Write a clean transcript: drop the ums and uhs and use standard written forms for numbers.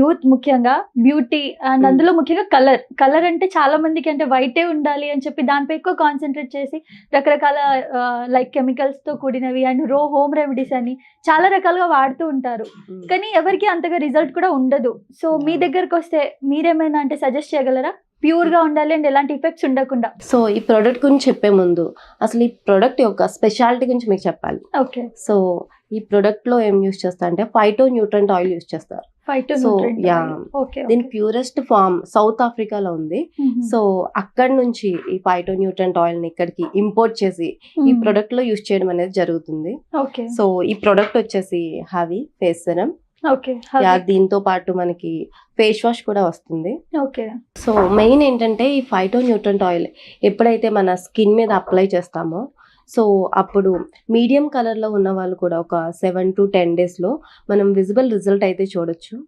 Youth ముఖ్యంగా beauty and అందులో ముఖ్యంగా కలర్ అంటే చాలా మందికి అంటే వైటే ఉండాలి అని చెప్పి దానిపై ఎక్కువ కాన్సన్ట్రేట్ చేసి రకరకాల లైక్ కెమికల్స్ తో కూడినవి అండ్ హోమ్ రెమెడీస్ అని చాలా రకాలుగా వాడుతూ ఉంటారు. కానీ ఎవరికి అంతగా రిజల్ట్ కూడా ఉండదు. సో మీ దగ్గరకు వస్తే మీరేమైనా అంటే సజెస్ట్ చేయగలరా? ప్యూర్ గా ఉండాలి అండ్ ఎలాంటి ఎఫెక్ట్స్ ఉండకుండా. సో ఈ ప్రోడక్ట్ గురించి చెప్పే ముందు అసలు ఈ ప్రోడక్ట్ యొక్క స్పెషాలిటీ గురించి మీకు చెప్పాలి. ఓకే. సో ఈ ప్రోడక్ట్ లో ఏం యూస్ చేస్తా అంటే ఫైటో న్యూట్రెంట్ ఆయిల్ యూస్ చేస్తారు. సో దీని ప్యూరెస్ట్ ఫార్మ్ సౌత్ ఆఫ్రికాలో ఉంది. సో అక్కడ నుంచి ఈ ఫైటో న్యూట్రెంట్ ఆయిల్ ని ఇక్కడికి ఇంపోర్ట్ చేసి ఈ ప్రొడక్ట్ లో యూస్ చేయడం అనేది జరుగుతుంది. సో ఈ ప్రొడక్ట్ వచ్చేసి హెవీ ఫేస్ సెరమ్. దీంతో పాటు మనకి ఫేస్ వాష్ కూడా వస్తుంది. సో మెయిన్ ఏంటంటే ఈ ఫైటో న్యూట్రెంట్ ఆయిల్ ఎప్పుడైతే మన స్కిన్ మీద అప్లై చేస్తామో సో అప్పుడు మీడియం కలర్ లో ఉన్న వాళ్ళు కూడా ఒక 7 to 10 days లో మనం విజిబుల్ రిజల్ట్ అయితే చూడొచ్చు.